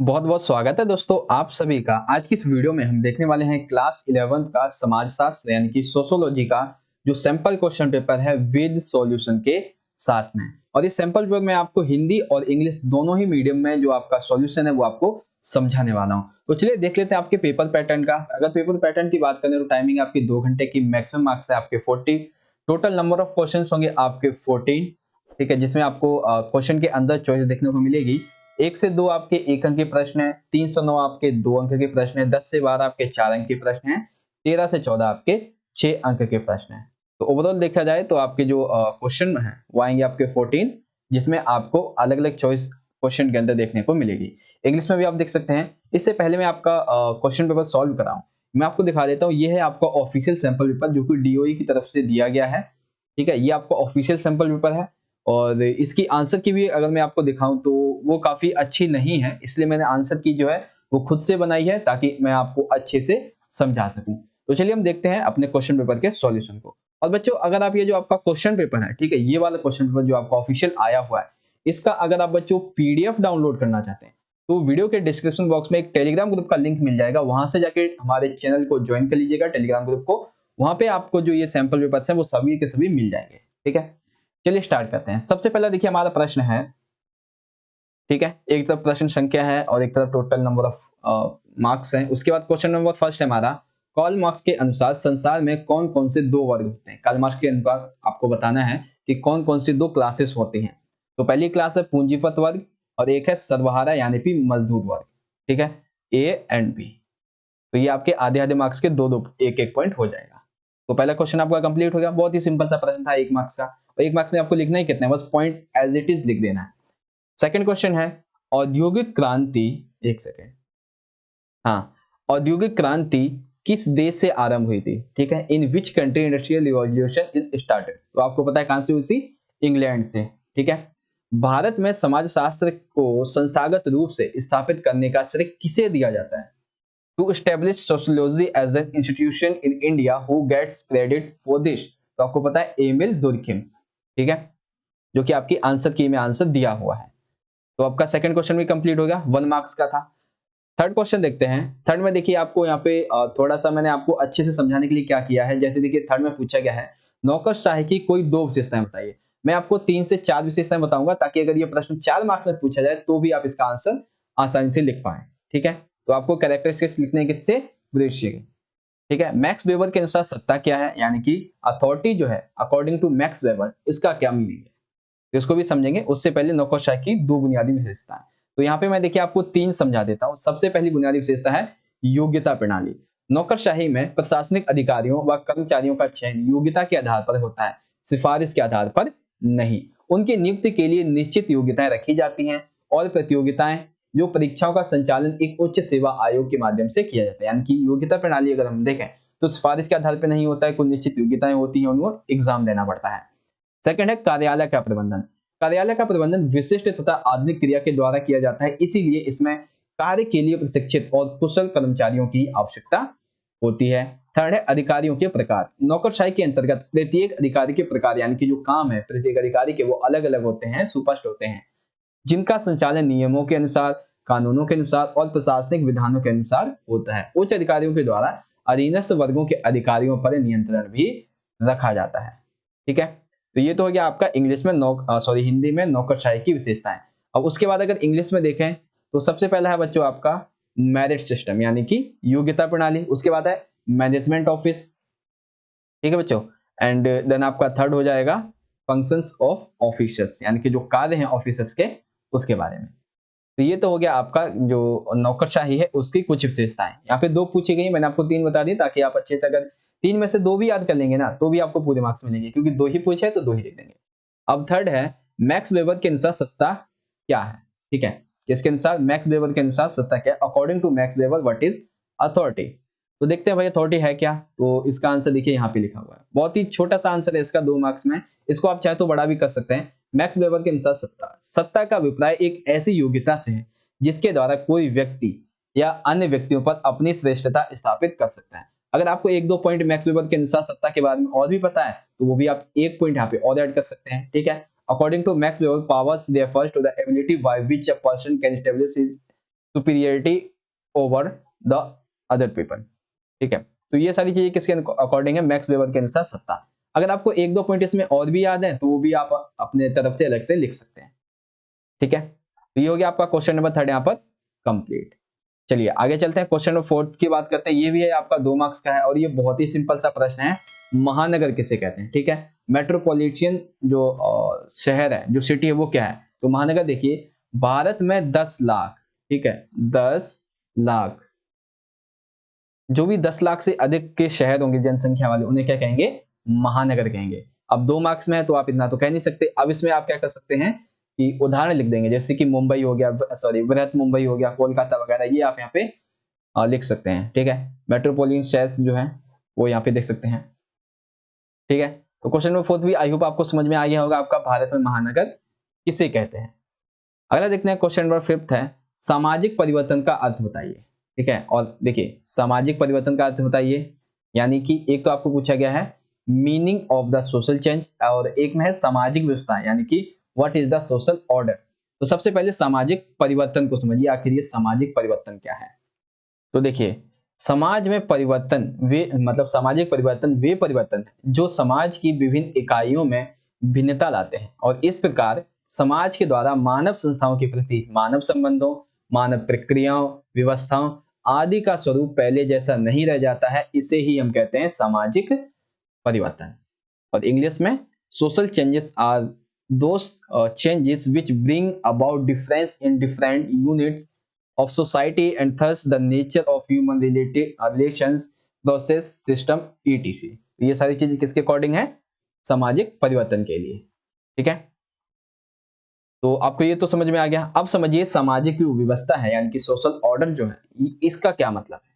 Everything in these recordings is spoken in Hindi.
बहुत बहुत स्वागत है दोस्तों आप सभी का। आज की इस वीडियो में हम देखने वाले हैं क्लास 11th का समाजशास्त्र यानी कि सोशियोलॉजी का जो सैंपल क्वेश्चन पेपर है विद सॉल्यूशन के साथ में। और इस सैंपल पेपर में आपको हिंदी और इंग्लिश दोनों ही मीडियम में जो आपका सॉल्यूशन है वो आपको समझाने वाला हूं। तो चलिए देख लेते हैं आपके पेपर पैटर्न का। अगर पेपर पैटर्न की बात करें तो टाइमिंग आपकी 2 घंटे की, मैक्सिमम मार्क्स है आपके 40, टोटल नंबर ऑफ क्वेश्चन होंगे आपके 14। ठीक है, जिसमें आपको क्वेश्चन के अंदर चॉइस देखने को मिलेगी। 1 से 2 आपके 1 अंक के प्रश्न है, 3 से 9 आपके 2 अंक के प्रश्न है, 10 से 12 आपके 4 अंक के प्रश्न है, 13 से 14 आपके 6 अंक के प्रश्न है। तो ओवरऑल देखा जाए तो आपके जो क्वेश्चन है वो आएंगे आपके 14, जिसमें आपको अलग-अलग चॉइस क्वेश्चन के अंदर देखने को मिलेगी। इंग्लिश में भी आप देख सकते हैं। इससे पहले मैं आपका क्वेश्चन पेपर सॉल्व कराऊं, मैं आपको दिखा देता हूं। ये है आपका ऑफिशियल सैंपल पेपर जो कि डीओई की तरफ से दिया गया है। ठीक है, ये आपका ऑफिशियल सैंपल पेपर है। और इसकी आंसर की भी अगर मैं आपको दिखाऊं तो वो काफी अच्छी नहीं है, इसलिए मैंने आंसर की जो है वो खुद से बनाई है ताकि मैं आपको अच्छे से समझा सकूं। तो चलिए हम देखते हैं अपने क्वेश्चन पेपर के सॉल्यूशन को। और बच्चों, अगर आप ये जो आपका क्वेश्चन पेपर है, ठीक है, ये वाला क्वेश्चन पेपर जो आपका ऑफिशियल आया हुआ है, इसका अगर आप बच्चों पीडीएफ डाउनलोड करना चाहते हैं तो वीडियो के डिस्क्रिप्शन बॉक्स में एक टेलीग्राम ग्रुप का लिंक मिल जाएगा, वहां से जाके हमारे चैनल को ज्वाइन कर लीजिएगा, टेलीग्राम ग्रुप को। वहां पे आपको जो ये सैंपल पेपर्स हैं वो सभी के सभी मिल जाएंगे। ठीक है, चलिए स्टार्ट करते हैं। सबसे पहला देखिए हमारा प्रश्न है, ठीक है, एक तरफ प्रश्न संख्या है और एक तरफ टोटल नंबर ऑफ मार्क्स है। उसके बाद क्वेश्चन नंबर फर्स्ट है हमारा, कार्ल मार्क्स के अनुसार संसार में कौन कौन से दो वर्ग होते हैं। कार्ल मार्क्स के अनुसार आपको बताना है कि कौन कौन सी दो क्लासेस होती हैं। तो पहली क्लास है पूंजीपत वर्ग और एक है सर्वहारा यानी कि मजदूर वर्ग। ठीक है, ए एंड बी। तो ये आपके आधे आधे मार्क्स के दो दो एक एक पॉइंट हो जाएगा। तो पहला क्वेश्चन आपका कंप्लीट हो गया। बहुत ही सिंपल सा प्रश्न था, 1 मार्क्स का। और 1 मार्क्स में आपको लिखना ही कितना है, बस पॉइंट एज इट इज लिख देना है। सेकंड क्वेश्चन है, औद्योगिक क्रांति, एक सेकेंड, हाँ, औद्योगिक क्रांति किस देश से आरंभ हुई थी। ठीक है, in which country industrial revolution is started. तो आपको पता है कहां से हुई थी, इंग्लैंड से। ठीक है, भारत में समाजशास्त्र को संस्थागत रूप से स्थापित करने का श्रेय किसे दिया जाता है। To establish sociology as an institution in India, who gets credit for this. तो आपको पता है एमिल दुर्खिम। ठीक है, जो कि आपकी आंसर की में आंसर दिया हुआ है। तो आपका सेकंड क्वेश्चन भी कंप्लीट हो गया, 1 मार्क्स का था। थर्ड क्वेश्चन देखते हैं। थर्ड में देखिए आपको यहाँ पे थोड़ा सा मैंने आपको अच्छे से समझाने के लिए क्या किया है। जैसे देखिए थर्ड में पूछा गया है, नौकरशाही की कोई दो विशेषताएं बताइए। मैं आपको 3 से 4 विशेषताएं बताऊंगा ताकि अगर ये प्रश्न 4 मार्क्स में पूछा जाए तो भी आप इसका आंसर आसानी से लिख पाए। ठीक है, तो आपको कैरेक्टरिस्टिक्स लिखने किससे, ब्रेशियो। ठीक है, मैक्स वेबर के अनुसार सत्ता क्या है, यानी कि अथॉरिटी जो है अकॉर्डिंग टू मैक्स वेबर, इसका क्या मीनिंग है, तो इसको भी समझेंगे। उससे पहले नौकरशाही की दो बुनियादी विशेषताएं। तो यहाँ पे मैं देखिए आपको 3 समझा देता हूं। सबसे पहली बुनियादी विशेषता है योग्यता प्रणाली। नौकरशाही में प्रशासनिक अधिकारियों व कर्मचारियों का चयन योग्यता के आधार पर होता है, सिफारिश के आधार पर नहीं। उनकी नियुक्ति के लिए निश्चित योग्यताएं रखी जाती हैं और प्रतियोगिताएं जो परीक्षाओं का संचालन एक उच्च सेवा आयोग के माध्यम से किया जाता है। यानी कि योग्यता प्रणाली अगर हम देखें तो सिफारिश के आधार पर नहीं होता है, कोई निश्चित योग्यताएं होती हैं, उनको एग्जाम देना पड़ता है। सेकंड है कार्यालय का प्रबंधन। कार्यालय का प्रबंधन विशिष्ट तथा आधुनिक क्रिया के द्वारा किया जाता है, इसीलिए इसमें कार्य के लिए प्रशिक्षित और कुशल कर्मचारियों की आवश्यकता होती है। थर्ड है अधिकारियों के प्रकार। नौकरशाही के अंतर्गत प्रत्येक अधिकारी के प्रकार यानी कि जो काम है प्रत्येक अधिकारी के वो अलग अलग होते हैं, सुस्पष्ट होते हैं, जिनका संचालन नियमों के अनुसार, कानूनों के अनुसार और प्रशासनिक विधानों के अनुसार होता है। उच्च अधिकारियों के द्वारा अधीनस्थ वर्गों के अधिकारियों पर नियंत्रण भी रखा जाता है। ठीक है, तो ये तो हो गया आपका इंग्लिश में हिंदी में नौकरशाही की विशेषताएं। अब उसके बाद अगर इंग्लिश में देखें तो सबसे पहला है बच्चों आपका मेरिट सिस्टम यानी कि योग्यता प्रणाली। उसके बाद है मैनेजमेंट ऑफिस। ठीक है बच्चों, एंड देन आपका थर्ड हो जाएगा फंक्शंस ऑफ ऑफिसर्स यानी कि जो कार्य हैं ऑफिसर्स के, उसके बारे में। तो ये तो हो गया आपका जो नौकरशाही है उसकी कुछ विशेषताएं। यहाँ पे 2 पूछी गई, मैंने आपको 3 बता दी ताकि आप अच्छे से अगर 3 में से 2 भी याद कर लेंगे ना तो भी आपको पूरे मार्क्स मिलेंगे, क्योंकि 2 ही पूछे हैं तो 2 ही लिख देंगे। अब थर्ड है मैक्स वेबर के अनुसार सत्ता क्या है। ठीक है, किसके अनुसार, मैक्स वेबर के अनुसार सत्ता क्या है। According to Max Weber what is authority. तो देखते हैं भाई अथॉरिटी है क्या। तो इसका आंसर देखिए यहाँ पे लिखा हुआ है, बहुत ही छोटा सा आंसर है इसका 2 मार्क्स में। इसको आप चाहे तो बड़ा भी कर सकते हैं। मैक्स वेबर के अनुसार सत्ता, सत्ता का अभिप्राय एक ऐसी योग्यता से है जिसके द्वारा कोई व्यक्ति या अन्य व्यक्तियों पर अपनी श्रेष्ठता स्थापित कर सकता है। अगर आपको 1-2 पॉइंट मैक्स वेबर के अनुसार सत्ता के बारे में और भी पता है तो वो भी आप 1 पॉइंट यहाँ पे और ऐड कर सकते हैं। ठीक है, according to Max Weber powers refers to the ability by which a person can establish his superiority over the other people. ठीक है, तो ये सारी चीजें किसके अकॉर्डिंग है, मैक्स वेबर के अनुसार सत्ता। अगर आपको एक दो पॉइंट इसमें और भी याद है तो वो भी आप अपने तरफ से अलग से लिख सकते हैं। ठीक है, तो ये हो गया आपका क्वेश्चन नंबर 3 यहाँ पर कंप्लीट। चलिए आगे चलते हैं, क्वेश्चन नंबर 4 की बात करते हैं। ये भी है आपका 2 मार्क्स का है और ये बहुत ही सिंपल सा प्रश्न है, महानगर किसे कहते हैं। ठीक है, मेट्रोपॉलिटन जो शहर है, जो सिटी है वो क्या है, तो महानगर देखिए भारत में 10 लाख, ठीक है 10 लाख, जो भी 10 लाख से अधिक के शहर होंगे जनसंख्या वाले उन्हें क्या कहेंगे, महानगर कहेंगे। अब 2 मार्क्स में है तो आप इतना तो कह नहीं सकते। अब इसमें आप क्या कर सकते हैं कि उदाहरण लिख देंगे, जैसे कि मुंबई हो गया, सॉरी बृहत मुंबई हो गया, कोलकाता वगैरह, ये आप यहाँ पे लिख सकते हैं। ठीक है, मेट्रोपॉलिटन शहर जो है वो यहाँ पे देख सकते हैं। ठीक है, तो क्वेश्चन नंबर 4 भी आई होप आपको समझ में आ गया होगा, आपका भारत में महानगर किसे कहते हैं। अगला देखते हैं क्वेश्चन नंबर 5 है, सामाजिक परिवर्तन का अर्थ बताइए। ठीक है, और देखिए सामाजिक परिवर्तन का अर्थ बताइए, यानी कि एक तो आपको पूछा गया है meaning of the social change, और एक में है सामाजिक व्यवस्था, यानी कि what is the social order. तो सबसे पहले सामाजिक परिवर्तन को समझिए, आखिर ये सामाजिक परिवर्तन क्या है। तो देखिए समाज में परिवर्तन वे, मतलब सामाजिक परिवर्तन वे परिवर्तन है जो समाज की विभिन्न इकाइयों में भिन्नता लाते हैं, और इस प्रकार समाज के द्वारा मानव संस्थाओं के प्रति मानव संबंधों, मानव प्रक्रियाओं, व्यवस्थाओं आदि का स्वरूप पहले जैसा नहीं रह जाता है। इसे ही हम कहते हैं सामाजिक परिवर्तन। और इंग्लिश में social changes are those changes which bring about difference in different unit of society and thus the nature of human relations, process, system, etc. ये सारी चीजें किसके अकॉर्डिंग है, सामाजिक परिवर्तन के लिए। ठीक है, तो आपको ये तो समझ में आ गया। अब समझिए सामाजिक जो व्यवस्था है यानी कि सोशल ऑर्डर जो है इसका क्या मतलब है।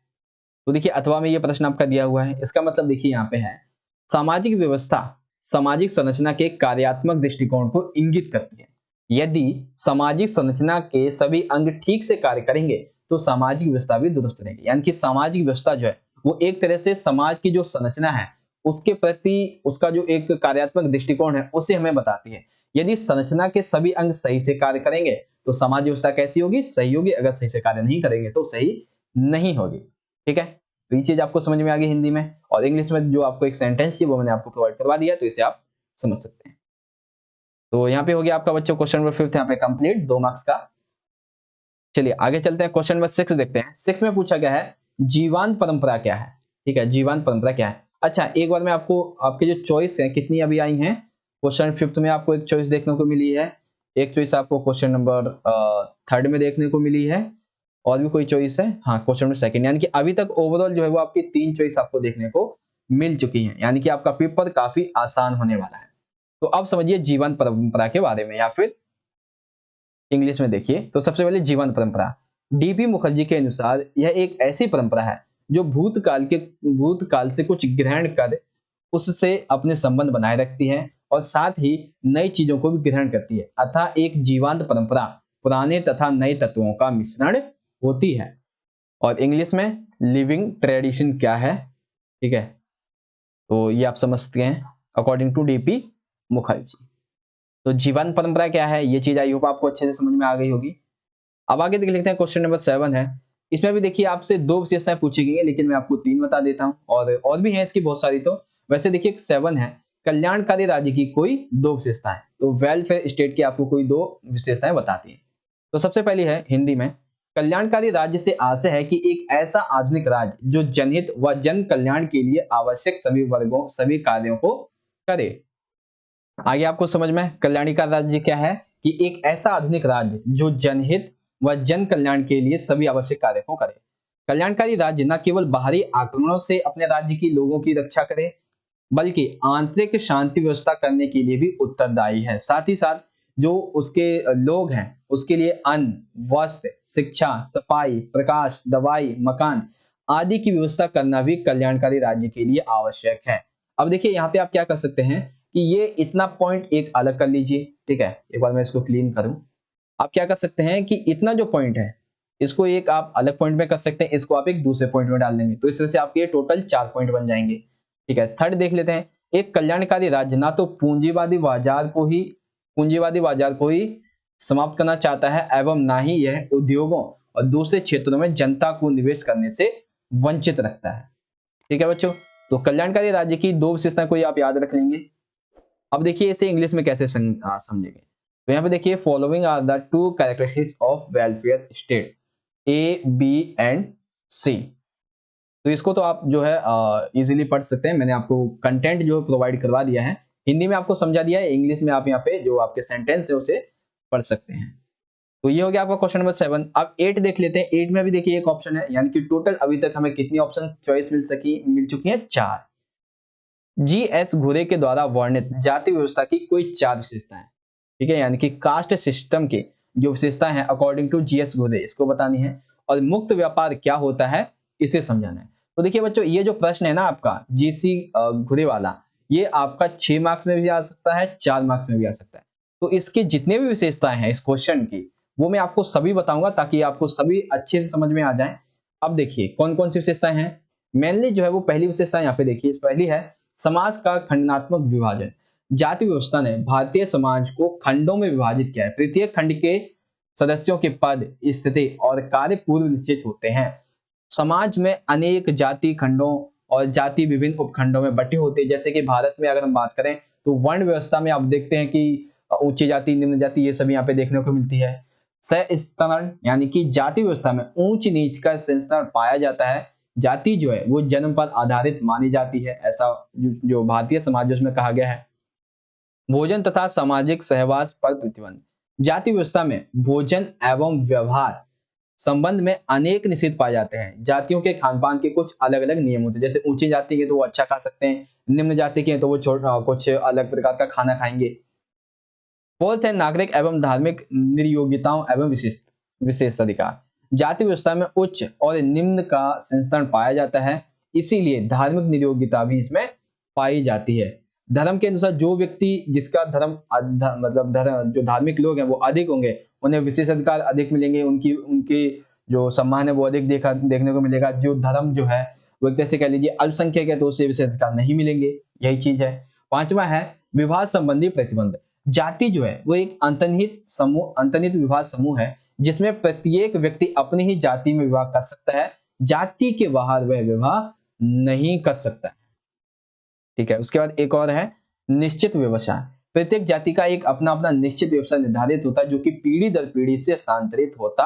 तो देखिए अथवा में ये प्रश्न आपका दिया हुआ है, इसका मतलब देखिए यहाँ पे है सामाजिक व्यवस्था सामाजिक संरचना के कार्यात्मक दृष्टिकोण को इंगित करती है। यदि सामाजिक संरचना के सभी अंग ठीक से कार्य करेंगे तो सामाजिक व्यवस्था भी दुरुस्त रहेगी। यानी कि सामाजिक व्यवस्था जो है वो एक तरह से समाज की जो संरचना है उसके प्रति उसका जो एक कार्यात्मक दृष्टिकोण है उसे हमें बताती है। यदि संरचना के सभी अंग सही से कार्य करेंगे तो समाज व्यवस्था कैसी होगी, सही होगी। अगर सही से कार्य नहीं करेंगे तो सही नहीं होगी। ठीक है, तो ये चीज आपको समझ में आ गई हिंदी में। और इंग्लिश में जो आपको एक सेंटेंस है वो मैंने आपको प्रोवाइड करवा दिया, तो इसे आप समझ सकते हैं। तो यहाँ पे हो गया आपका बच्चों क्वेश्चन नंबर 5 यहाँ पे कंप्लीट 2 मार्क्स का। चलिए आगे चलते हैं, क्वेश्चन नंबर 6 देखते हैं। 6 में पूछा गया है जीवांत परंपरा क्या है। ठीक है, जीवांत परंपरा क्या है। अच्छा एक बार मैं आपको आपके जो चॉइस है कितनी अभी आई हैं, क्वेश्चन 5 में आपको एक चॉइस देखने को मिली है, एक चॉइस आपको क्वेश्चन नंबर 3 में देखने को मिली है, और भी कोई चॉइस है, हाँ क्वेश्चन नंबर 2, यानी कि अभी तक ओवरऑल जो है वो आपकी 3 चॉइस आपको देखने को मिल चुकी है। यानी कि आपका पेपर काफी आसान होने वाला है। तो अब समझिए जीवन परंपरा के बारे में, या फिर इंग्लिश में देखिए। तो सबसे पहले जीवन परंपरा, डीपी मुखर्जी के अनुसार यह एक ऐसी परंपरा है जो भूतकाल से कुछ ग्रहण कर उससे अपने संबंध बनाए रखती है और साथ ही नई चीजों को भी ग्रहण करती है। अतः एक जीवंत परंपरा पुराने तथा नए तत्वों का मिश्रण होती है। और इंग्लिश में लिविंग ट्रेडिशन क्या है, ठीक है, तो ये आप समझते हैं अकॉर्डिंग टू डीपी मुखर्जी। तो जीवन परंपरा क्या है, ये चीज आई होप आपको अच्छे से समझ में आ गई होगी। अब आगे देख लेते हैं, क्वेश्चन नंबर 7 है। इसमें भी देखिए आपसे 2 विशेषताएं पूछी गई है, लेकिन मैं आपको 3 बता देता हूं, और भी हैं इसकी बहुत सारी। तो वैसे देखिए 7 है कल्याणकारी राज्य की कोई 2 विशेषताएं, तो वेलफेयर स्टेट की आपको कोई 2 विशेषताएं बताती है। तो सबसे पहली है हिंदी में, कल्याणकारी राज्य से आशय है कि एक ऐसा आधुनिक राज्य जो जनहित व जन कल्याण के लिए आवश्यक सभी कार्यों को करे। आगे आपको समझ में, कल्याणकारी राज्य क्या है कि एक ऐसा आधुनिक राज्य जो जनहित व जन कल्याण के लिए सभी आवश्यक कार्य को करे। कल्याणकारी राज्य न केवल बाहरी आक्रमणों से अपने राज्य की लोगों की रक्षा करे बल्कि आंतरिक शांति व्यवस्था करने के लिए भी उत्तरदायी है। साथ ही साथ जो उसके लोग हैं उसके लिए अन्न, वस्त्र, शिक्षा, सफाई, प्रकाश, दवाई, मकान आदि की व्यवस्था करना भी कल्याणकारी राज्य के लिए आवश्यक है। अब देखिए यहाँ पे आप क्या कर सकते हैं कि ये इतना पॉइंट एक अलग कर लीजिए। ठीक है, एक बार मैं इसको क्लीन करूं। आप क्या कर सकते हैं कि इतना जो पॉइंट है इसको एक आप अलग पॉइंट में कर सकते हैं, इसको आप एक दूसरे पॉइंट में डाल देंगे, तो इस तरह से आपके टोटल 4 पॉइंट बन जाएंगे। ठीक है, थर्ड देख लेते हैं, एक कल्याणकारी राज्य ना तो पूंजीवादी बाजार को ही समाप्त करना चाहता है एवं ना ही यह उद्योगों और दूसरे क्षेत्रों में जनता को निवेश करने से वंचित रखता है। ठीक है बच्चों, तो कल्याणकारी राज्य की दो विशेषताएं कोई आप याद रख लेंगे। अब देखिए इसे इंग्लिश में कैसे समझेंगे, तो यहाँ पे देखिए following are the two characteristics of welfare state, A B and C. तो इसको तो आप जो है इजीली पढ़ सकते हैं, मैंने आपको कंटेंट जो प्रोवाइड करवा दिया है, हिंदी में आपको समझा दिया है, इंग्लिश में आप यहाँ पे जो आपके सेंटेंस है उसे पढ़ सकते हैं। तो ये हो गया आपका क्वेश्चन नंबर 7। अब 8 देख लेते हैं। 8 में भी देखिए एक ऑप्शन है, यानी कि टोटल अभी तक हमें कितनी ऑप्शन चॉइस मिल चुकी है, 4। जीएस घुरे के द्वारा वर्णित जाति व्यवस्था की कोई 4 विशेषताएं, ठीक है, यानी कि कास्ट सिस्टम की जो विशेषताएं हैं अकॉर्डिंग टू जीएस घुरे इसको बतानी है, और मुक्त व्यापार क्या होता है इसे समझाना है। तो देखिए बच्चों ये जो प्रश्न है ना आपका जीसी घुरे वाला, ये आपका 6 मार्क्स में भी आ सकता है, 4 मार्क्स में भी आ सकता है। तो इसके जितने भी विशेषताएं हैं इस क्वेश्चन की, वो मैं आपको सभी बताऊंगा ताकि आपको सभी अच्छे से समझ में आ जाए। अब देखिए कौन कौन सी विशेषताएं हैं। मेनली जो है वो पहली विशेषता यहाँ पे देखिए, पहली है समाज का खंडात्मक विभाजन। जाति व्यवस्था ने भारतीय समाज को खंडों में विभाजित किया है। प्रत्येक खंड के सदस्यों के पद, स्थिति और कार्य पूर्व निश्चित होते हैं। समाज में अनेक जाति खंडों और जाति विभिन्न उपखंडों में बटी होती है। जैसे कि भारत में अगर हम बात करें तो वर्ण व्यवस्था में आप देखते हैं कि ऊंची जाति, निम्न जाति, ये सब यहाँ पे देखने को मिलती है। सहस्त्रण यानी कि जाति व्यवस्था में ऊंच नीच का संस्करण पाया जाता है। जाति जो है वो जन्म पर आधारित मानी जाती है, ऐसा जो भारतीय समाज उसमें कहा गया है। भोजन तथा सामाजिक सहवास पर प्रतिबंध। जाति व्यवस्था में भोजन एवं व्यवहार संबंध में अनेक निषेध पाए जाते हैं। जातियों के खान पान के कुछ अलग अलग नियम होते हैं। जैसे ऊंची जाति के तो वो अच्छा खा सकते हैं, निम्न जाति के तो वो कुछ अलग प्रकार का खाना खाएंगे। फोर्थ है नागरिक एवं धार्मिक निर्योग्यताओं एवं विशेषाधिकार। जाति व्यवस्था में उच्च और निम्न का संस्करण पाया जाता है, इसीलिए धार्मिक निर्योग्यता भी इसमें पाई जाती है। धर्म के अनुसार जो व्यक्ति जिसका धर्म मतलब धर्म जो धार्मिक लोग हैं वो अधिक होंगे, उन्हें विशेष अधिकार अधिक मिलेंगे, उनकी जो सम्मान है वो अधिक देखने को मिलेगा। जो धर्म जो है वो एक तरह से कह लीजिए अल्पसंख्यक है तो उसे विशेष अधिकार नहीं मिलेंगे, यही चीज है। पांचवा है विवाह संबंधी प्रतिबंध। जाति जो है वो एक अंतर्निहित विवाह समूह है जिसमें प्रत्येक व्यक्ति अपनी ही जाति में विवाह कर सकता है, जाति के बाहर वह विवाह नहीं कर सकता। ठीक है, उसके बाद एक और है निश्चित व्यवसाय। प्रत्येक जाति का एक अपना अपना निश्चित व्यवसाय निर्धारित होता है जो कि पीढ़ी दर पीढ़ी से स्थानांतरित होता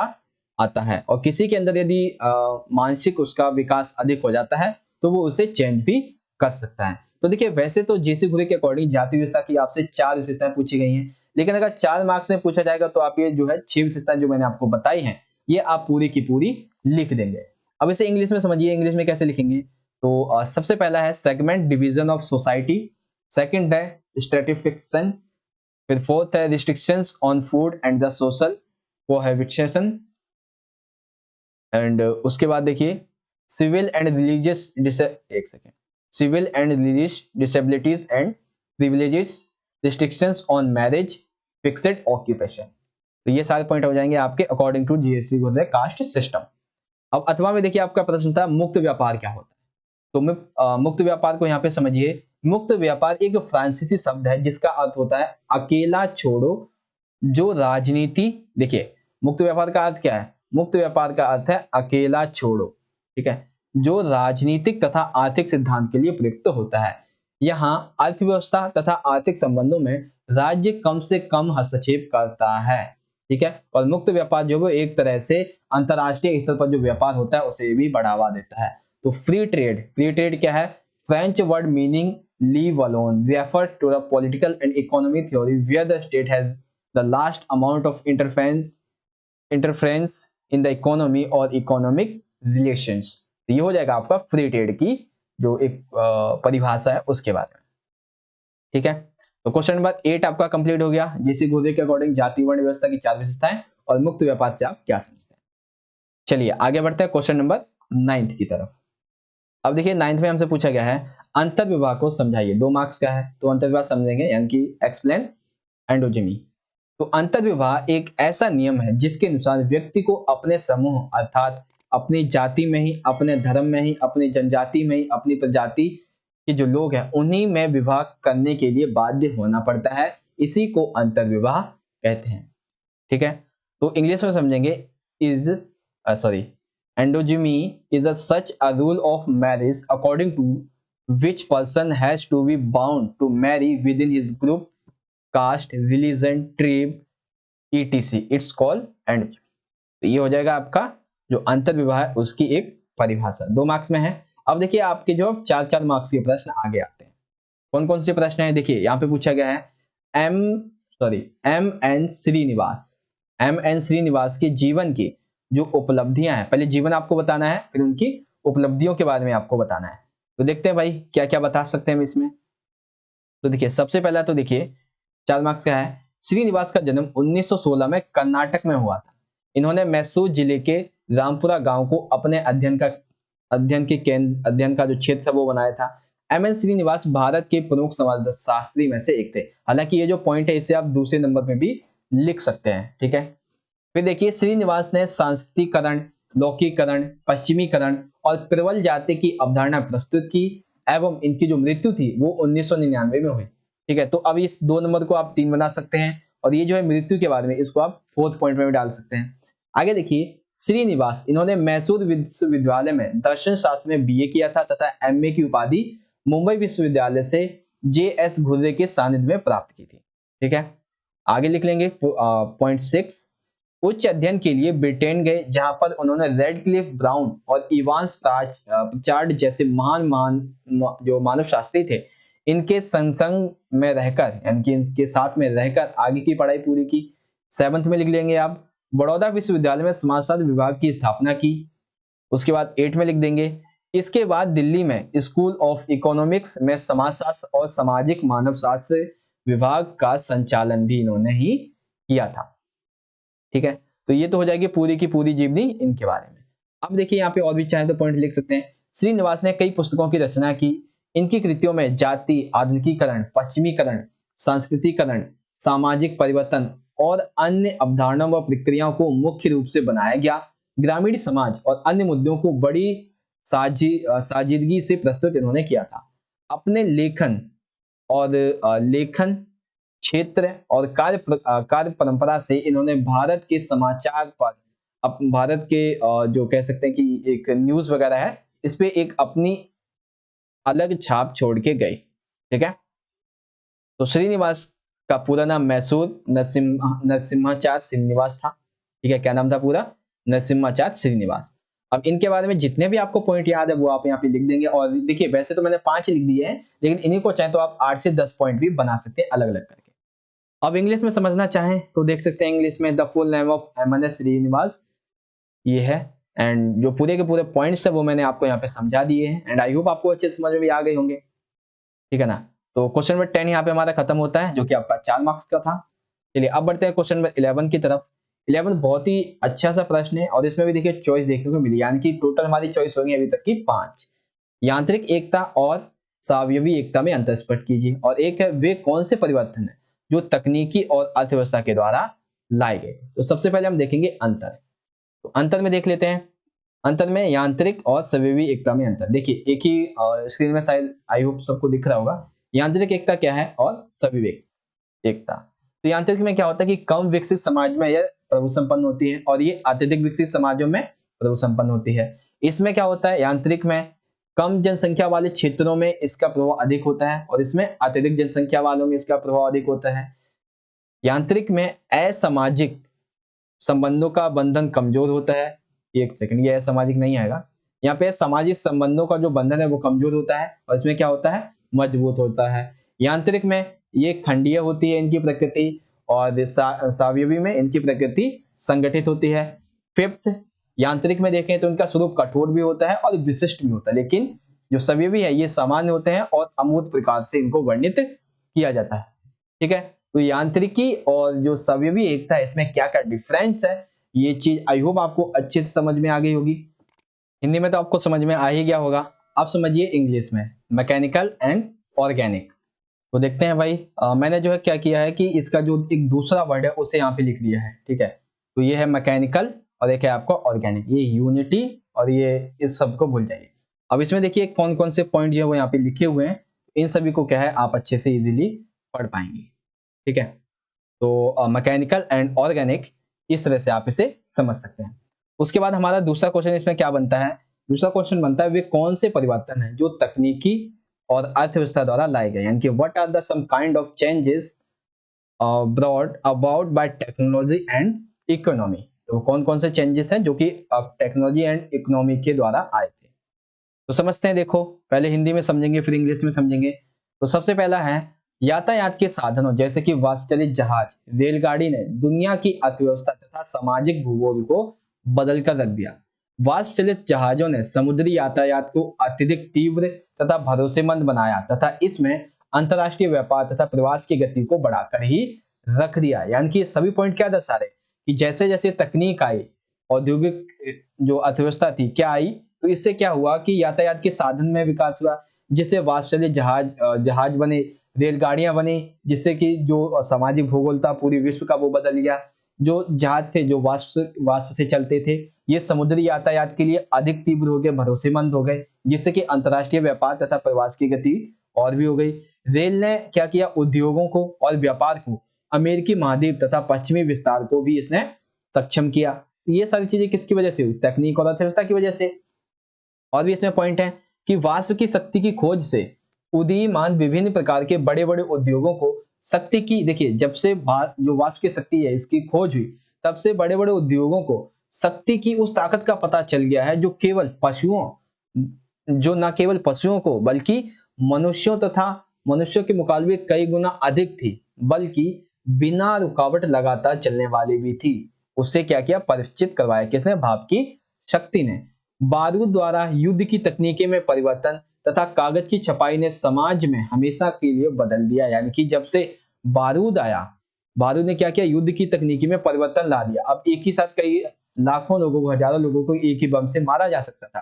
आता है, और किसी के अंदर यदि मानसिक उसका विकास अधिक हो जाता है तो वो उसे चेंज भी कर सकता है। तो देखिए वैसे तो जेसी घुरे के अकॉर्डिंग जाति व्यवस्था की आपसे 4 विशेषताएं पूछी गई हैं, लेकिन अगर 4 मार्क्स में पूछा जाएगा तो आप ये जो है 6 विशेषताएं जो मैंने आपको बताई हैं ये आप पूरी की पूरी लिख देंगे। अब इसे इंग्लिश में समझिए, इंग्लिश में कैसे लिखेंगे। तो सबसे पहला है segment division of society, second है स्ट्रेटिफिकेशन, फिर फोर्थ है restrictions on food and the social cohabitation, and उसके बाद देखिए civil and religious civil and religious disabilities and privileges, restrictions on marriage, fixed occupation. तो ये सारे पॉइंट हो जाएंगे आपके अकॉर्डिंग टू जीएससी कास्ट सिस्टम। अब अथवा में देखिए आपका प्रश्न था मुक्त व्यापार क्या होता है। तो मुक्त व्यापार को यहाँ पे समझिए। मुक्त व्यापार एक फ्रांसीसी शब्द है जिसका अर्थ होता है अकेला छोड़ो जो राजनीति। देखिए मुक्त व्यापार का अर्थ क्या है, मुक्त व्यापार का अर्थ है अकेला छोड़ो, ठीक है, जो राजनीतिक तथा आर्थिक सिद्धांत के लिए प्रयुक्त होता है। यहाँ अर्थव्यवस्था तथा आर्थिक संबंधों में राज्य कम से कम हस्तक्षेप करता है, ठीक है, और मुक्त व्यापार जो है एक तरह से अंतरराष्ट्रीय स्तर पर जो व्यापार होता है उसे भी बढ़ावा देता है। तो फ्री ट्रेड क्या है, French word meaning leave alone refer to the political and economic theory where the state has the last amount of interference in the economy or economic relations. तो ये हो जाएगा आपका फ्री ट्रेड की जो एक परिभाषा है उसके बारे में, ठीक है। तो क्वेश्चन नंबर 8 आपका कंप्लीट हो गया, जीसी घुरे के अकॉर्डिंग जाति वर्ण व्यवस्था की 4 विशेषताएं और मुक्त व्यापार से आप क्या समझते हैं। चलिए आगे बढ़ते हैं क्वेश्चन नंबर 9 की तरफ। अब देखिए 9 में हमसे पूछा गया है अंतर विवाह को समझाइए, 2 मार्क्स का है तो अंतर विवाह समझेंगे, यानी कि एक्सप्लेन एंडोजिमी। तो अंतर विवाह एक ऐसा नियम है जिसके अनुसार व्यक्ति को अपने समूह अर्थात अपनी जाति में ही, अपने धर्म में ही, अपनी जनजाति में ही, अपनी प्रजाति के जो लोग हैं उन्हीं में विवाह करने के लिए बाध्य होना पड़ता है, इसी को अंतर विवाह कहते हैं, ठीक है। तो इंग्लिश में समझेंगे is sorry, endogamy is a such a rule of marriage according to which person has to be bound to marry within his group, caste, religion, tribe, etc. It's called endogamy. तो ये हो जाएगा आपका जो अंतर विवाह है उसकी एक परिभाषा। 2 मार्क्स में है। अब देखिए आपके जो 4-4 मार्क्स के प्रश्न आगे आते हैं। कौन कौन से प्रश्न है देखिए यहाँ पे पूछा गया है एम एन श्रीनिवास के जीवन की जो उपलब्धियां हैं, पहले जीवन आपको बताना है फिर उनकी उपलब्धियों के बारे में आपको बताना है। तो देखते हैं भाई क्या क्या बता सकते हैं हम इसमें। तो देखिए सबसे पहला तो देखिए 4 मार्क्स का है, श्रीनिवास का जन्म 1916 में कर्नाटक में हुआ था। इन्होंने मैसूर जिले के रामपुरा गांव को अपने अध्ययन का जो क्षेत्र है वो बनाया था। एम एन श्रीनिवास भारत के प्रमुख समाजशास्त्री में से एक थे। हालांकि ये जो पॉइंट है इसे आप दूसरे नंबर पे भी लिख सकते हैं, ठीक है। फिर देखिए श्रीनिवास ने सांस्कृतिकरण, लौकिकरण, पश्चिमीकरण और प्रबल जाति की अवधारणा प्रस्तुत की एवं इनकी जो मृत्यु थी वो 1999 में हुई, ठीक है। तो अब इस 2 नंबर को आप 3 बना सकते हैं और ये जो है मृत्यु के बारे में इसको आप 4th पॉइंट में भी डाल सकते हैं। आगे देखिए श्रीनिवास इन्होंने मैसूर विश्वविद्यालय में दर्शन शास्त्र में बीए किया था तथा एमए की उपाधि मुंबई विश्वविद्यालय से जे.एस. घुर्रे के सानिध्य में प्राप्त की थी, ठीक है। आगे लिख लेंगे पॉइंट 6, उच्च अध्ययन के लिए ब्रिटेन गए जहां पर उन्होंने रेडक्लिफ ब्राउन और इवांस प्राचार्ड जैसे महान जो मानव शास्त्री थे इनके संग में रहकर यानी कि इनके साथ में रहकर आगे की पढ़ाई पूरी की। 7th में लिख लेंगे आप बड़ौदा विश्वविद्यालय में समाजशास्त्र विभाग की स्थापना की। उसके बाद 8 में लिख देंगे इसके बाद दिल्ली में स्कूल ऑफ इकोनॉमिक्स में समाजशास्त्र और सामाजिक मानव शास्त्र विभाग का संचालन भी इन्होंने ही किया था, ठीक है। तो ये तो हो जाएगी पूरी की पूरी जीवनी इनके बारे में। अब देखिए यहाँ पे और भी चाहे तो पॉइंट लिख सकते हैं। श्रीनिवास ने कई पुस्तकों की रचना की। इनकी कृतियों में जाति, आधुनिकीकरण, पश्चिमीकरण, सांस्कृतिकरण, सामाजिक परिवर्तन और अन्य अवधारणाओं व प्रक्रियाओं को मुख्य रूप से बनाया गया। ग्रामीण समाज और अन्य मुद्दों को बड़ी साजीदगी से प्रस्तुत इन्होंने किया था। अपने लेखन क्षेत्र और कार्य परंपरा से इन्होंने भारत के समाचार पर भारत के जो कह सकते हैं कि एक न्यूज वगैरह है इस पे एक अपनी अलग छाप छोड़ के गए, ठीक है। तो श्रीनिवास का पूरा नाम मैसूर नरसिम्हाचार्य श्रीनिवास था, ठीक है। क्या नाम था पूरा? नरसिम्हाचार्य श्रीनिवास। अब इनके बारे में जितने भी आपको पॉइंट याद है वो आप यहाँ पे लिख देंगे। और देखिए वैसे तो मैंने 5 लिख दिए हैं लेकिन इन्हीं को चाहे तो आप 8 से 10 पॉइंट भी बना सकते हैं अलग अलग करके। अब इंग्लिश में समझना चाहें तो देख सकते हैं इंग्लिश में the full name of M N S. Srinivas ये है। एंड जो पूरे के पूरे पॉइंट्स है वो मैंने आपको यहाँ पे समझा दिए हैं एंड आई होप आपको अच्छे समझ में आ गए होंगे, ठीक है ना। तो क्वेश्चन नंबर 10 यहाँ पे हमारा खत्म होता है जो कि आपका 4 मार्क्स का था। चलिए अब बढ़ते हैं क्वेश्चन नंबर 11 की तरफ। 11 बहुत ही अच्छा सा प्रश्न है और इसमें भी देखिए चॉइस देखने को मिली, यानी कि टोटल हमारी चॉइस होगी अभी तक की 5। यांत्रिक एकता और सावयवी एकता में अंतर स्पष्ट कीजिए। और एक है वे कौन से परिवर्तन है जो तकनीकी और अर्थव्यवस्था के द्वारा लाए गए। तो सबसे पहले हम देखेंगे अंतर। तो अंतर में देख लेते हैं। अंतर में यांत्रिक और सावयवी एकता में अंतर। देखिए एक ही स्क्रीन में शायद आई होप सबको दिख रहा होगा यांत्रिक एकता क्या है और सावयवी एकता। तो यांत्रिक में क्या होता है कि कम विकसित समाज में यह प्रभु संपन्न होती है और ये अत्यधिक विकसित समाजों में प्रभु संपन्न होती है। इसमें क्या होता है यांत्रिक में कम जनसंख्या वाले क्षेत्रों में इसका प्रभाव अधिक होता है और इसमें अत्यधिक जनसंख्या वालों में इसका प्रभाव अधिक होता है। यांत्रिक में असामाजिक संबंधों का बंधन कमजोर होता है। एक सेकंड ये असामाजिक नहीं आएगा, यहाँ पे सामाजिक संबंधों का जो बंधन है वो कमजोर होता है और इसमें क्या होता है मजबूत होता है। यांत्रिक में ये खंडीय होती है इनकी प्रकृति और सावयवी में इनकी प्रकृति संगठित होती है। 5th यांत्रिक में देखें तो इनका स्वरूप कठोर भी होता है और विशिष्ट भी होता है, लेकिन जो सावयवी है ये सामान्य होते हैं और अमूर्त प्रकार से इनको वर्णित किया जाता है, ठीक है। तो यांत्रिकी और जो सावयवी एकता है इसमें क्या क्या डिफरेंस है ये चीज आई होप आपको अच्छे से समझ में आ गई होगी। हिंदी में तो आपको समझ में आ ही गया होगा। आप समझिए इंग्लिश में मैकेनिकल एंड ऑर्गेनिक। तो देखते हैं भाई मैंने जो है क्या किया है कि इसका जो एक दूसरा वर्ड है उसे यहाँ पे लिख दिया है, ठीक है। तो ये है मैकेनिकल और एक है आपका ऑर्गेनिक, ये यूनिटी और ये इस सब को भूल जाइए। अब इसमें देखिए कौन कौन से पॉइंट जो है वो यहाँ पे लिखे हुए हैं, इन सभी को क्या है आप अच्छे से इजीली पढ़ पाएंगे, ठीक है। तो मैकेनिकल एंड ऑर्गेनिक इस तरह से आप इसे समझ सकते हैं। उसके बाद हमारा दूसरा क्वेश्चन इसमें क्या बनता है, दूसरा क्वेश्चन बनता है वे कौन से परिवर्तन हैं जो तकनीकी और अर्थव्यवस्था द्वारा लाए गए, यानी कि what are the some kind of changes brought about by technology and economy. तो कौन कौन से चेंजेस हैं जो कि टेक्नोलॉजी एंड इकोनॉमी के द्वारा आए थे। तो समझते हैं, देखो पहले हिंदी में समझेंगे फिर इंग्लिश में समझेंगे। तो सबसे पहला है यातायात के साधनों जैसे कि वाष्पचलित जहाज, रेलगाड़ी ने दुनिया की अर्थव्यवस्था तथा सामाजिक भूगोल को बदल कर रख दिया। वाष्पचलित जहाजों ने समुद्री यातायात को अत्यधिक तीव्र तथा भरोसेमंद बनाया तथा इसमें अंतरराष्ट्रीय व्यापार तथा प्रवास की गति को बढ़ाकर ही रख दिया। यानी कि सभी पॉइंट क्या दर्शा रहे कि जैसे जैसे तकनीक आई, औद्योगिक जो अर्थव्यवस्था थी क्या आई, तो इससे क्या हुआ कि यातायात के साधन में विकास हुआ, जिससे वाष्पचलित जहाज बने, रेलगाड़ियां बनी, जिससे कि जो सामाजिक भूगोल था पूरी विश्व का वो बदल गया। जो जहाज थे जो वाष्प से चलते थे, ये समुद्री यातायात के लिए अधिक तीव्र हो गए, भरोसेमंद हो गए, जिससे कि अंतरराष्ट्रीय व्यापार तथा प्रवास की गति और भी हो गई। रेल ने क्या किया, उद्योगों को और व्यापार को अमेरिकी महाद्वीप तथा पश्चिमी विस्तार को भी इसने सक्षम किया। ये सारी चीजें किसकी वजह से हुई, तकनीक और अर्थव्यवस्था की वजह से। और भी इसमें पॉइंट है कि वाष्प की शक्ति की खोज से उदीयमान विभिन्न प्रकार के बड़े बड़े उद्योगों को शक्ति की, देखिए जब से जो वाष्प की शक्ति है इसकी खोज हुई, तब से बड़े बड़े उद्योगों को शक्ति की उस ताकत का पता चल गया है जो केवल पशुओं, जो न केवल पशुओं को बल्कि मनुष्यों तथा मनुष्यों के मुकाबले कई गुना अधिक थी, बल्कि बिना रुकावट लगातार चलने वाली भी थी। उससे क्या किया, परिचित करवाया किसने, भाप की शक्ति ने। बारूद द्वारा युद्ध की तकनीकी में परिवर्तन तथा कागज की छपाई ने समाज में हमेशा के लिए बदल दिया। यानी कि जब से बारूद आया, बारूद ने क्या किया, युद्ध की तकनीकी में परिवर्तन ला दिया। अब एक ही साथ कई लाखों लोगों को, हजारों लोगों को एक ही बम से मारा जा सकता था।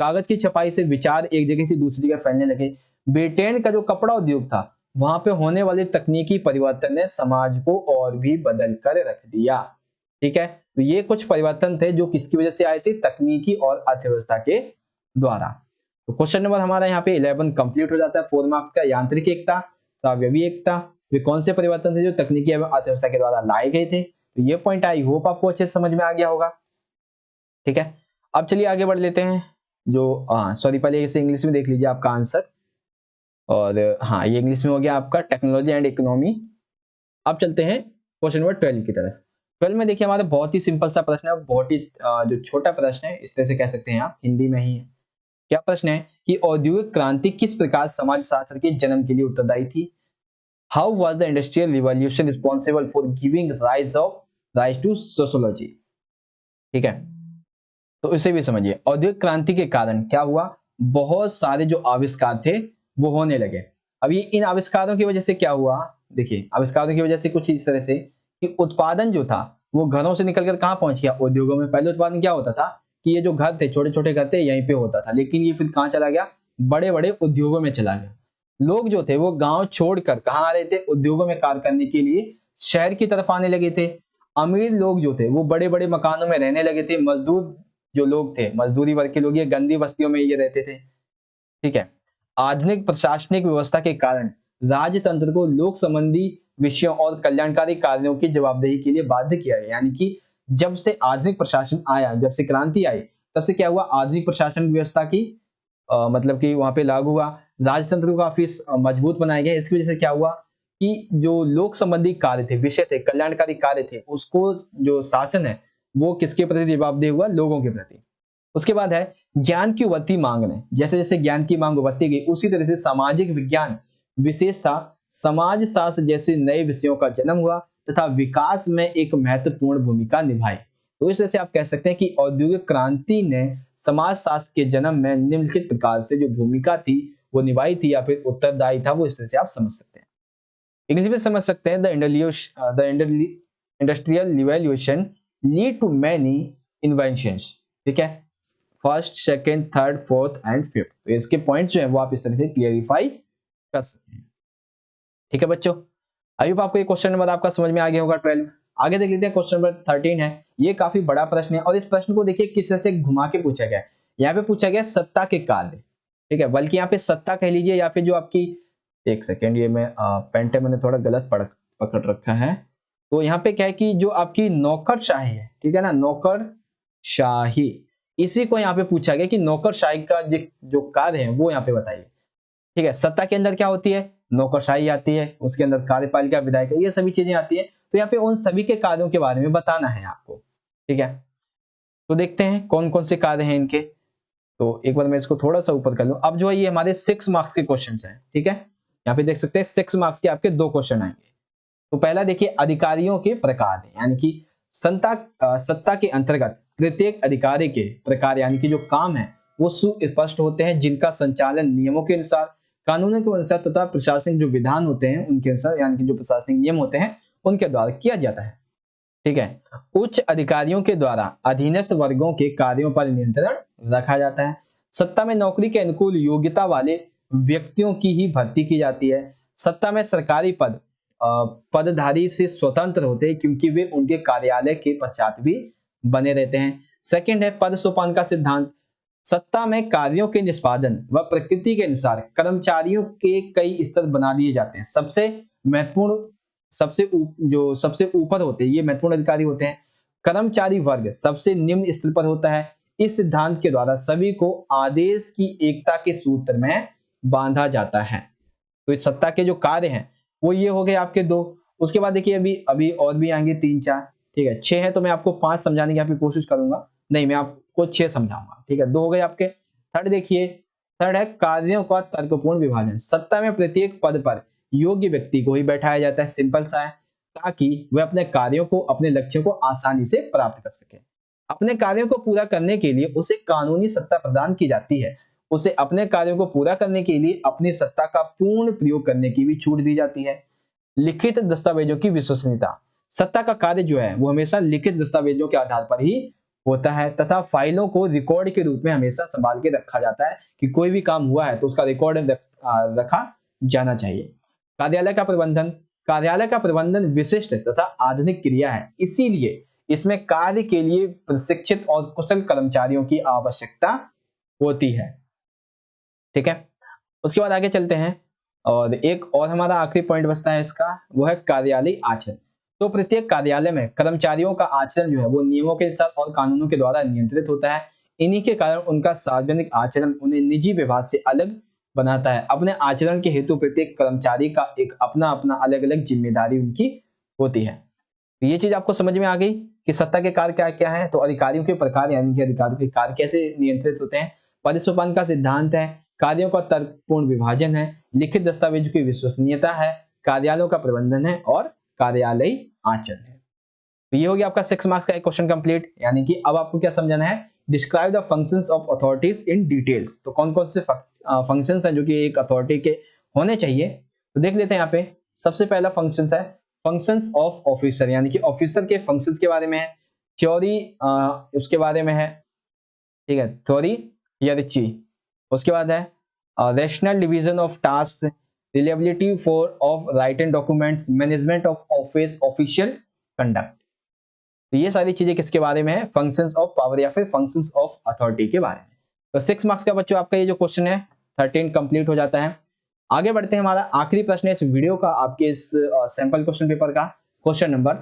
कागज की छपाई से विचार एक जगह से दूसरी जगह फैलने लगे। ब्रिटेन का जो कपड़ा उद्योग था, वहां पे होने वाले तकनीकी परिवर्तन ने समाज को और भी बदल कर रख दिया। ठीक है, तो ये कुछ परिवर्तन थे जो किसकी वजह से आए थे, तकनीकी और अर्थव्यवस्था के द्वारा। तो क्वेश्चन नंबर हमारा यहाँ पे 11 कंप्लीट हो जाता है 4 मार्क्स का। यांत्रिक एकता, सावयवी एकता, वे कौन से परिवर्तन थे जो तकनीकी एवं अर्थव्यवस्था के द्वारा लाए गए थे। तो ये पॉइंट आई होप आपको अच्छे से समझ में आ गया होगा। ठीक है, अब चलिए आगे बढ़ लेते हैं। जो सॉरी, पहले इसे इंग्लिश में देख लीजिए आपका आंसर। और हाँ, ये इंग्लिश में हो गया आपका टेक्नोलॉजी एंड इकोनॉमी। अब चलते हैं क्वेश्चन नंबर 12 की तरफ। 12 में देखिए हमारा बहुत ही सिंपल सा प्रश्न है, बहुत ही जो छोटा प्रश्न है, इस तरह से कह सकते हैं आप, हिंदी में ही है। क्या प्रश्न है कि औद्योगिक क्रांति किस प्रकार समाज शास्त्र के जन्म के लिए उत्तरदायी थी। How was the industrial revolution responsible for giving rise to sociology. ठीक है, तो इसे भी समझिए। औद्योगिक क्रांति के कारण क्या हुआ, बहुत सारे जो आविष्कार थे वो होने लगे। अब ये इन आविष्कारों की वजह से क्या हुआ, देखिए आविष्कारों की वजह से कुछ इस तरह से कि उत्पादन जो था वो घरों से निकलकर कहां पहुंच गया, उद्योगों में। पहले उत्पादन क्या होता था कि ये जो घर थे, छोटे छोटे घर थे, यहीं पे होता था, लेकिन ये फिर कहां चला गया, बड़े बड़े उद्योगों में चला गया। लोग जो थे वो गांव छोड़कर कहां आ रहे थे, उद्योगों में कार्य करने के लिए शहर की तरफ आने लगे थे। अमीर लोग जो थे वो बड़े बड़े मकानों में रहने लगे थे। मजदूर जो लोग थे, मजदूरी वर्ग के लोग, ये गंदी बस्तियों में ये रहते थे। ठीक है, आधुनिक प्रशासनिक व्यवस्था के कारण राजतंत्र को लोक संबंधी विषयों और कल्याणकारी कार्यों की जवाबदेही के लिए बाध्य किया गया। यानी कि जब से आधुनिक प्रशासन आया, जब से क्रांति आई, तब से क्या हुआ, आधुनिक प्रशासन व्यवस्था की मतलब कि वहां पे लागू हुआ, राजतंत्र को काफी मजबूत बनाया गया। इसकी वजह से क्या हुआ कि जो लोक संबंधी कार्य थे, विषय थे, कल्याणकारी कार्य थे, उसको जो शासन है वो किसके प्रति जवाबदेह हुआ, लोगों के प्रति। उसके बाद है ज्ञान की उभरती मांग ने, जैसे जैसे ज्ञान की मांग उभरती गई, उसी तरह से सामाजिक विज्ञान, विशेषता समाज शास्त्र जैसे नए विषयों का जन्म हुआ तथा विकास में एक महत्वपूर्ण भूमिका निभाई। तो इस तरह से आप कह सकते हैं कि औद्योगिक क्रांति ने समाज शास्त्र के जन्म में निम्नलिखित प्रकार से जो भूमिका थी वो निभाई थी या फिर उत्तरदायी था, वो इस तरह से आप समझ सकते हैं। इंग्लिश में समझ सकते हैं, the industrial revolution lead to many inventions. ठीक है, first, second, third, fourth and fifth. तो इसके पॉइंट जो है वो आप इस तरह से क्लियरिफाई कर सकते हैं। ठीक है बच्चों, आई होप आपको ये क्वेश्चन नंबर आपका समझ में आ गया होगा 12। आगे देख लेते हैं, क्वेश्चन नंबर 13 है। ये काफी बड़ा प्रश्न है और इस प्रश्न को देखिए किस तरह से घुमा के पूछा गया है। यहाँ पे पूछा गया सत्ता के कार्य। ठीक है, बल्कि यहाँ पे सत्ता कह लीजिए या फिर जो आपकी, एक सेकेंड, ये मैं पेन टे मैंने थोड़ा गलत पकड़ रखा है। तो यहाँ पे क्या है कि जो आपकी नौकरशाही है, ठीक है ना, नौकर नौकरशाही। इसी को यहाँ पे पूछा गया कि नौकरशाही का जो कार्य है वो यहाँ पे बताइए। ठीक है, सत्ता के अंदर क्या होती है, नौकरशाही आती है, उसके अंदर कार्यपालिका, विधायिका, ये सभी चीजें आती है। तो यहाँ पे उन सभी के कार्यों के बारे में बताना है आपको। ठीक है, तो देखते हैं कौन कौन से कार्य हैं इनके। तो एक बार मैं इसको थोड़ा सा ऊपर कर लूं। अब जो है ये हमारे 6 मार्क्स के क्वेश्चन हैं। ठीक है, यहाँ पे देख सकते हैं 6 मार्क्स के आपके 2 क्वेश्चन आएंगे। तो पहला देखिए, अधिकारियों के प्रकार है, यानी कि सत्ता के अंतर्गत प्रत्येक अधिकारी के प्रकार यानी कि जो काम है वो सुस्पष्ट होते हैं, जिनका संचालन नियमों के अनुसार, कानूनों के अनुसार तथा प्रशासनिक जो विधान होते हैं उनके अनुसार, यानी कि जो प्रशासनिक नियम होते हैं उनके द्वारा किया जाता है। ठीक है, उच्च अधिकारियों के द्वारा अधीनस्थ वर्गों के कार्यों पर नियंत्रण रखा जाता है। सत्ता में नौकरी के अनुकूल योग्यता वाले व्यक्तियों की ही भर्ती की जाती है। सत्ता में सरकारी पदधारी से स्वतंत्र होते हैं, क्योंकि वे उनके कार्यालय के पश्चात भी बने रहते हैं। सेकंड है पद सोपान का सिद्धांत। सत्ता में कार्यों के निष्पादन व प्रकृति के अनुसार कर्मचारियों के कई स्तर बना दिए जाते हैं। सबसे महत्वपूर्ण, सबसे ऊपर होते हैं, ये महत्वपूर्ण अधिकारी होते हैं। कर्मचारी वर्ग सबसे निम्न स्तर पर होता है। इस सिद्धांत के द्वारा सभी को आदेश की एकता के सूत्र में बांधा जाता है। तो इस सत्ता के जो कार्य हैं वो ये हो गए आपके 2। उसके बाद देखिए अभी अभी और भी आएंगे 3-4। ठीक है, 6 है तो मैं आपको 5 समझाने की आपकी कोशिश करूंगा, नहीं मैं आपको 6 समझाऊंगा। ठीक है, 2 हो गए आपके। थर्ड देखिए, थर्ड है कार्यों का तर्कपूर्ण विभाजन। सत्ता में प्रत्येक पद पर योग्य व्यक्ति को ही बैठाया जाता है, सिंपल सा है, ताकि वह अपने कार्यों को, अपने लक्ष्यों को आसानी से प्राप्त कर सके। अपने कार्यों को पूरा करने के लिए उसे कानूनी सत्ता प्रदान की जाती है। उसे अपने कार्यों को पूरा करने के लिए अपनी सत्ता का पूर्ण प्रयोग करने की भी छूट दी जाती है। लिखित दस्तावेजों की विश्वसनीयता। सत्ता का कार्य जो है वो हमेशा लिखित दस्तावेजों के आधार पर ही होता है, तथा फाइलों को रिकॉर्ड के रूप में हमेशा संभाल के रखा जाता है कि कोई भी काम हुआ है तो उसका रिकॉर्ड रखा जाना चाहिए। कार्यालय का प्रबंधन। कार्यालय का प्रबंधन विशिष्ट तथा आधुनिक क्रिया है, इसीलिए इसमें कार्य के लिए प्रशिक्षित और कुशल कर्मचारियों की आवश्यकता होती है। ठीक है, उसके बाद आगे चलते हैं, और एक और हमारा आखिरी पॉइंट बचता है इसका, वो है कार्यालय आचरण। तो प्रत्येक कार्यालय में कर्मचारियों का आचरण जो है वो नियमों के साथ और कानूनों के द्वारा नियंत्रित होता है। इन्हीं के कारण उनका सार्वजनिक आचरण उन्हें निजी व्यवहार से अलग बनाता है। अपने आचरण के हेतु प्रत्येक कर्मचारी का एक अपना अपना अलग अलग जिम्मेदारी उनकी होती है। तो ये चीज आपको समझ में आ गई कि सत्ता के कार्य क्या क्या है। तो अधिकारियों के प्रकार यानी कि अधिकारियों के कार्य कैसे नियंत्रित होते हैं, पद सोपान का सिद्धांत है, कार्यों का तर्कपूर्ण विभाजन है, लिखित दस्तावेजों की विश्वसनीयता है, कार्यालयों का प्रबंधन है और कार्यालय आचरण है। तो ये हो गया आपका 6 मार्क्स का एक क्वेश्चन कंप्लीट। यानी कि अब आपको क्या समझाना है, describe the functions of authorities in details. तो कौन कौन से फंक्शंस हैं जो कि एक अथॉरिटी के होने चाहिए, तो देख लेते हैं। यहाँ पे सबसे पहला फंक्शंस है फंक्शंस ऑफ ऑफिसर, यानी कि ऑफिसर के फंक्शंस के बारे में है। थ्योरी उसके बारे में है। ठीक है, थ्योरी यरिची। उसके बाद है rational division of task, reliability for of written documents, management of office, official conduct. तो ये सारी चीजें किसके बारे में है, फंक्शंस ऑफ पावर या फिर फंक्शंस ऑफ अथॉरिटी के बारे में। तो 6 मार्क्स का बच्चों आपका ये जो क्वेश्चन है 13 कंप्लीट हो जाता है। आगे बढ़ते हैं, हमारा आखिरी प्रश्न है इस वीडियो का, आपके इस सैंपल क्वेश्चन पेपर का, क्वेश्चन नंबर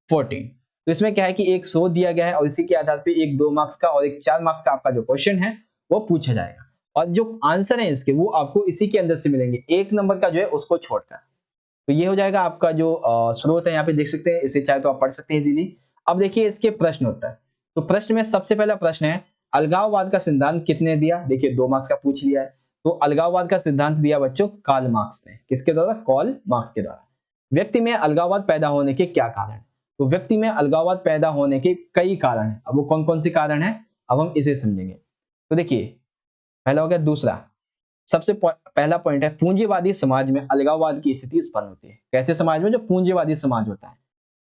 14। तो इसमें क्या है कि एक 100 दिया गया है और इसी के आधार पे एक 2 मार्क्स का और एक 4 मार्क्स का आपका जो क्वेश्चन है वो पूछा जाएगा, और जो आंसर है इसके वो आपको इसी के अंदर से मिलेंगे, 1 नंबर का जो है उसको छोड़कर। तो ये हो जाएगा आपका जो स्रोत है, यहाँ पे देख सकते हैं, इसे चाहे तो आप पढ़ सकते हैं इजीली। अब देखिए इसके प्रश्न उत्तर। तो प्रश्न में सबसे पहला प्रश्न है, अलगाववाद का सिद्धांत किसने दिया। देखिए 2 मार्क्स का पूछ लिया है। तो अलगाववाद का सिद्धांत दिया बच्चों कार्ल मार्क्स ने। किसके द्वारा, कार्ल मार्क्स के द्वारा। व्यक्ति में अलगाववाद पैदा होने के क्या कारण। तो व्यक्ति में अलगाववाद पैदा होने के कई कारण है। अब वो कौन कौन से कारण है, अब हम इसे समझेंगे। तो देखिए पहला हो गया, दूसरा सबसे पहला पॉइंट है, पूंजीवादी समाज में अलगाववाद की स्थिति उत्पन्न होती है। कैसे समाज में, जो पूंजीवादी समाज होता है।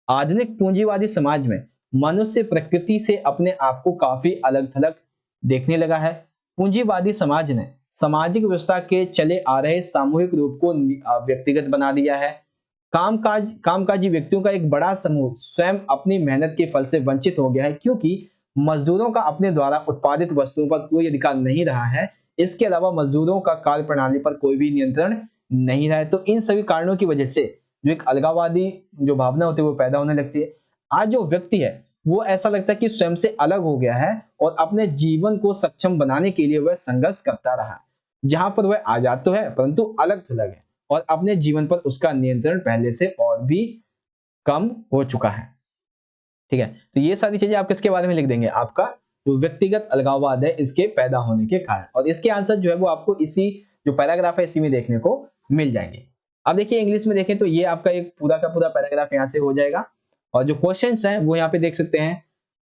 आधुनिक पूंजीवादी समाज में मनुष्य प्रकृति से अपने आप को काफी अलग थलग देखने लगा है। पूंजीवादी समाज ने सामाजिक व्यवस्था के चले आ रहे सामूहिक रूप को व्यक्तिगत बना दिया है। कामकाजी व्यक्तियों का एक बड़ा समूह स्वयं अपनी मेहनत के फल से वंचित हो गया है, क्योंकि मजदूरों का अपने द्वारा उत्पादित वस्तुओं पर कोई अधिकार नहीं रहा है। इसके अलावा मजदूरों का कार्य प्रणाली पर कोई भी नियंत्रण नहीं रहा है। तो इन सभी कारणों की वजह से जो एक अलगाववादी जो भावना होती है वो पैदा होने लगती है। आज जो व्यक्ति है वो ऐसा लगता है कि स्वयं से अलग हो गया है और अपने जीवन को सक्षम बनाने के लिए वह संघर्ष करता रहा। जहां पर वह आजाद तो है परंतु अलग थलग है और अपने जीवन पर उसका नियंत्रण पहले से और भी कम हो चुका है। ठीक है, तो ये सारी चीजें आप किसके बारे में लिख देंगे, आपका जो व्यक्तिगत अलगाववाद है इसके पैदा होने के कारण। और इसके आंसर जो है वो आपको इसी जो पैराग्राफ है इसी में देखने को मिल जाएंगे। अब देखिए इंग्लिश में देखें तो ये आपका एक पूरा का पूरा पैराग्राफ यहाँ से हो जाएगा और जो क्वेश्चंस हैं वो यहाँ पे देख सकते हैं।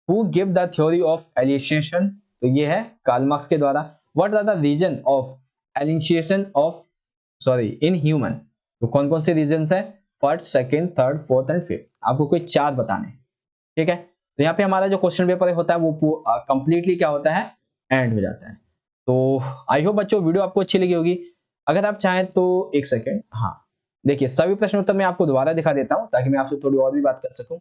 Who give the theory of alienation, तो ये है कार्ल मार्क्स के द्वारा। What are the reason of alienation of in human, तो कौन कौन से रीजंस है, first, second, third, fourth and fifth, आपको कोई 4 बताने। ठीक है, तो यहाँ पे हमारा जो क्वेश्चन पेपर होता है वो कंप्लीटली क्या होता है, एंड हो जाता है। तो आई होप बच्चों वीडियो आपको अच्छी लगी होगी। अगर आप चाहें तो एक सेकेंड, हाँ देखिए सभी प्रश्न उत्तर मैं आपको दोबारा दिखा देता हूँ ताकि मैं आपसे थोड़ी और भी बात कर सकूं।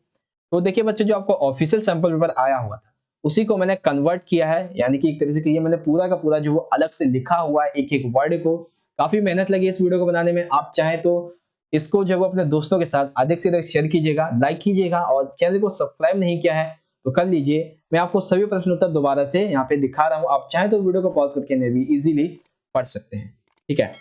तो देखिए बच्चों जो आपको ऑफिशियल सैंपल पेपर आया हुआ था उसी को मैंने कन्वर्ट किया है, यानी कि एक तरह से कहिए मैंने पूरा का पूरा जो वो अलग से लिखा हुआ है एक एक वर्ड को। काफी मेहनत लगी इस वीडियो को बनाने में। आप चाहें तो इसको जो वो अपने दोस्तों के साथ अधिक से अधिक शेयर कीजिएगा, लाइक कीजिएगा और चैनल को सब्सक्राइब नहीं किया है तो कर लीजिए। मैं आपको सभी प्रश्न उत्तर दोबारा से यहाँ पे दिखा रहा हूँ, आप चाहें तो वीडियो को पॉज करके भी इजीली पढ़ सकते हैं। ठीक है,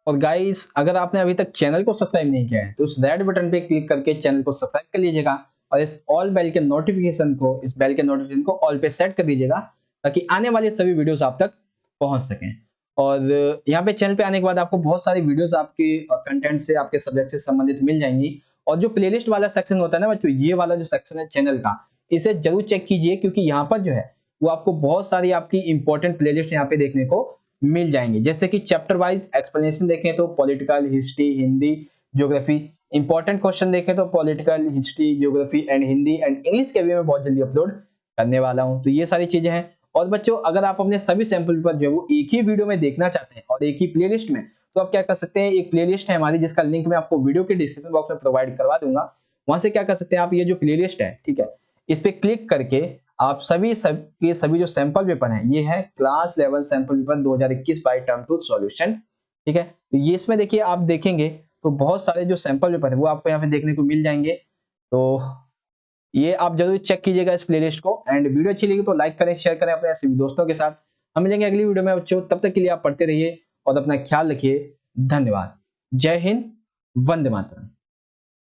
और गाइस अगर आपने अभी तक चैनल को सब्सक्राइब नहीं किया है तो उस रेड बटन पे क्लिक करके चैनल को सब्सक्राइब कर लीजिएगा और इस बेल के नोटिफिकेशन को ऑल पे सेट कर दीजिएगा ताकि आने वाले सभी वीडियोस आप तक पहुंच सकें। और यहाँ पे चैनल पे आने के बाद आपको बहुत सारी वीडियोस आपके कंटेंट से, आपके सब्जेक्ट से संबंधित मिल जाएंगी। और जो प्लेलिस्ट वाला सेक्शन होता है ना बच्चों, ये वाला जो सेक्शन है चैनल का, इसे जरूर चेक कीजिए क्योंकि यहाँ पर जो है वो आपको बहुत सारी आपकी इंपॉर्टेंट प्लेलिस्ट यहाँ पे देखने को मिल जाएंगे। जैसे कि चैप्टर वाइज एक्सप्लेनेशन देखें तो political, history, Hindi, geography. Important question देखें तो political, history, geography and Hindi and English के भी मैं बहुत जल्दी अपलोड करने वाला हूं। तो ये सारी चीजें हैं। और बच्चों अगर आप अपने सभी सैंपल पेपर जो है वो एक ही वीडियो में देखना चाहते हैं और एक ही प्लेलिस्ट में, तो आप क्या कर सकते हैं, एक प्लेलिस्ट है हमारी जिसका लिंक मैं आपको वीडियो के डिस्क्रिप्शन बॉक्स में प्रोवाइड करवा दूंगा। वहां से क्या कर सकते हैं आप, ये जो प्लेलिस्ट है ठीक है, इस पे क्लिक करके आप सभी जो सैंपल पेपर हैं, ये है class 11 sample paper 2021 by term two solution. ठीक है, तो ये इसमें देखिए आप देखेंगे तो बहुत सारे जो सैंपल पेपर है वो आपको यहाँ पे देखने को मिल जाएंगे। तो ये आप जरूर चेक कीजिएगा इस प्लेलिस्ट को। एंड वीडियो अच्छी लगी तो लाइक करें, शेयर करें अपने सभी दोस्तों के साथ। हम मिलेंगे अगली वीडियो में बच्चों, तब तक के लिए आप पढ़ते रहिए और अपना ख्याल रखिए। धन्यवाद। जय हिंद, वंदे मातरम।